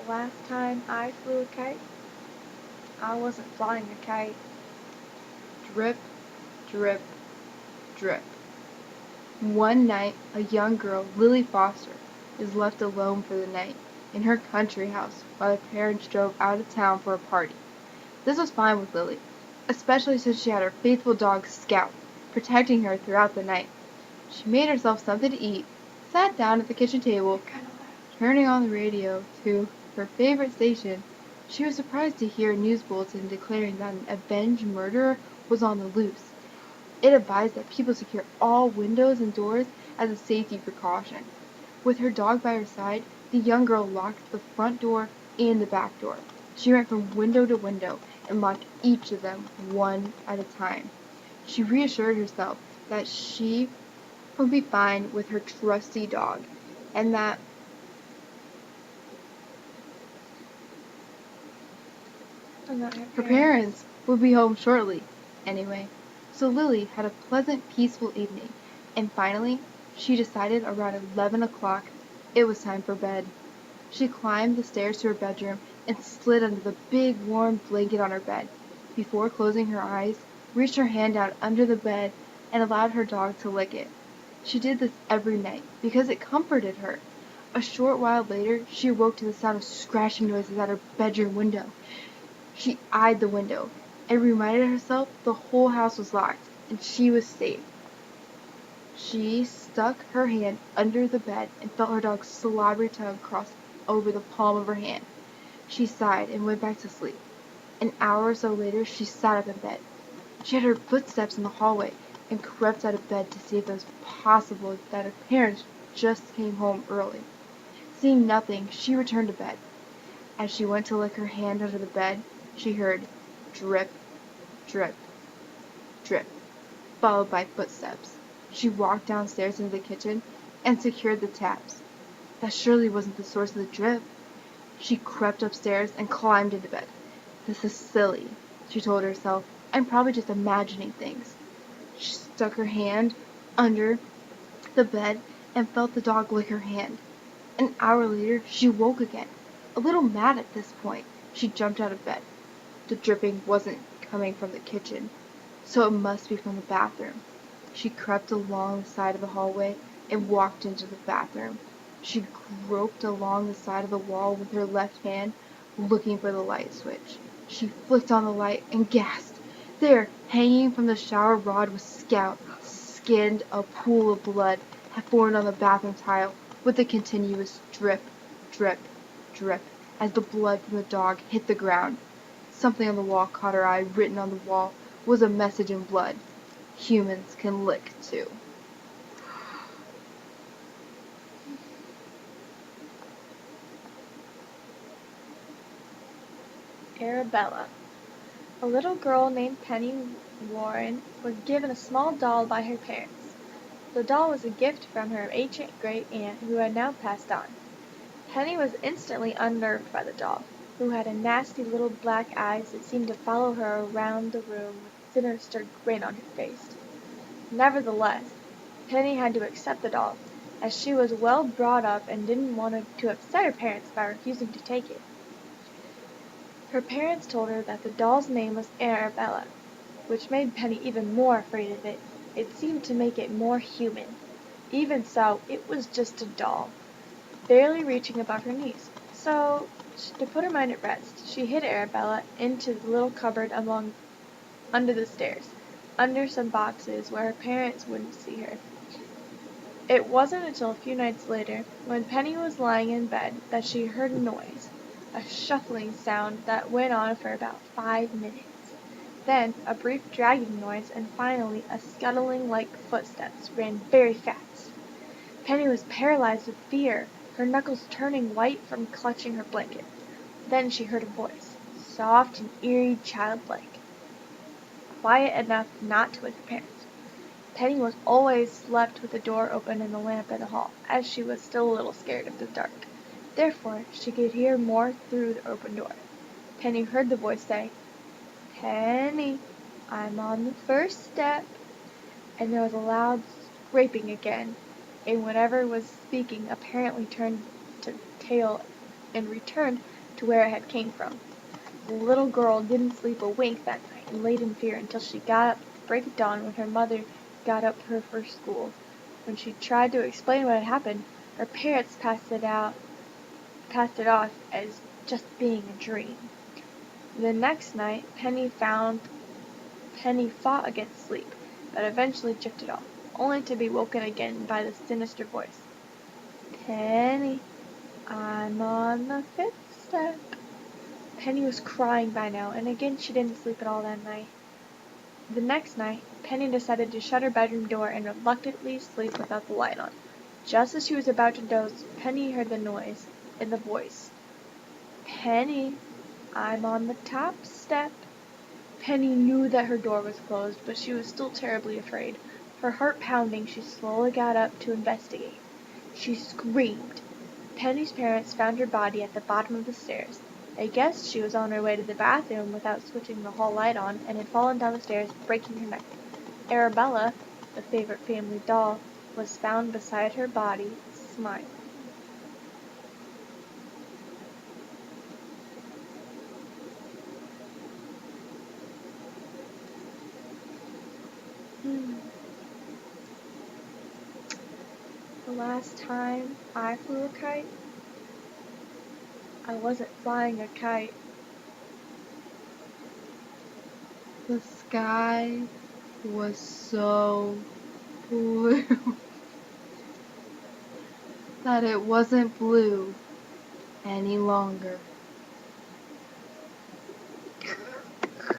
last time I flew a kite, I wasn't flying a kite. Drip, drip, drip. One night, a young girl, Lily Foster, is left alone for the night in her country house while her parents drove out of town for a party. This was fine with Lily, especially since she had her faithful dog Scout protecting her throughout the night. She made herself something to eat, sat down at the kitchen table, turning on the radio to her favorite station. She was surprised to hear a news bulletin declaring that an avenged murderer was on the loose. It advised that people secure all windows and doors as a safety precaution. With her dog by her side, the young girl locked the front door and the back door. She went from window to window and locked each of them one at a time. She reassured herself that she would be fine with her trusty dog, and that And not her parents would be home shortly, anyway. So Lily had a pleasant, peaceful evening, and finally, she decided around 11 o'clock it was time for bed. She climbed the stairs to her bedroom and slid under the big, warm blanket on her bed. Before closing her eyes, reached her hand out under the bed and allowed her dog to lick it. She did this every night because it comforted her. A short while later, she awoke to the sound of scratching noises at her bedroom window. She eyed the window and reminded herself the whole house was locked and she was safe. She stuck her hand under the bed and felt her dog's slobbery tongue cross over the palm of her hand. She sighed and went back to sleep. An hour or so later, she sat up in bed. She had heard footsteps in the hallway and crept out of bed to see if it was possible that her parents just came home early. Seeing nothing, she returned to bed. As she went to lick her hand under the bed, she heard drip, drip, drip, followed by footsteps. She walked downstairs into the kitchen and secured the taps. That surely wasn't the source of the drip. She crept upstairs and climbed into bed. This is silly, she told herself. I'm probably just imagining things. She stuck her hand under the bed and felt the dog lick her hand. An hour later, she woke again. A little mad at this point, she jumped out of bed. The dripping wasn't coming from the kitchen, so it must be from the bathroom. She crept along the side of the hallway and walked into the bathroom. She groped along the side of the wall with her left hand, looking for the light switch. She flicked on the light and gasped. There, hanging from the shower rod was Scout. Skinned, a pool of blood had formed on the bathroom tile with a continuous drip, drip, drip as the blood from the dog hit the ground. Something on the wall caught her eye. Written on the wall was a message in blood. Humans can lick too. Arabella. A little girl named Penny Warren was given a small doll by her parents. The doll was a gift from her ancient great-aunt who had now passed on. Penny was instantly unnerved by the doll, who had a nasty little black eyes that seemed to follow her around the room with a sinister grin on her face. Nevertheless, Penny had to accept the doll, as she was well brought up and didn't want to upset her parents by refusing to take it. Her parents told her that the doll's name was Arabella, which made Penny even more afraid of it. It seemed to make it more human. Even so, it was just a doll, barely reaching above her knees. So, to put her mind at rest, she hid Arabella into the little cupboard under the stairs, under some boxes where her parents wouldn't see her. It wasn't until a few nights later, when Penny was lying in bed, that she heard a noise, a shuffling sound that went on for about 5 minutes. Then a brief dragging noise, and finally a scuttling like footsteps ran very fast. Penny was paralyzed with fear, her knuckles turning white from clutching her blanket. Then she heard a voice, soft and eerie, childlike, quiet enough not to wake her parents. Penny was always left with the door open and the lamp in the hall, as she was still a little scared of the dark. Therefore, she could hear more through the open door. Penny heard the voice say, "Penny, I'm on the first step." And there was a loud scraping again, and whatever was speaking apparently turned to tail and returned to where it had came from. The little girl didn't sleep a wink that night and laid in fear until she got up at the break of dawn when her mother got up for school. When she tried to explain what had happened, her parents passed it off as just being a dream. The next night, Penny fought against sleep, but eventually drifted off, only to be woken again by the sinister voice. Penny, I'm on the fifth step. Penny was crying by now, and again she didn't sleep at all that night. The next night, Penny decided to shut her bedroom door and reluctantly sleep without the light on. Just as she was about to doze, Penny heard the noise in the voice. Penny, I'm on the top step. Penny knew that her door was closed, but she was still terribly afraid. Her heart pounding, she slowly got up to investigate. She screamed. Penny's parents found her body at the bottom of the stairs. They guessed she was on her way to the bathroom without switching the hall light on and had fallen down the stairs, breaking her neck. Arabella, the favorite family doll, was found beside her body, smiling. The last time I flew a kite, I wasn't flying a kite. The sky was so blue that it wasn't blue any longer.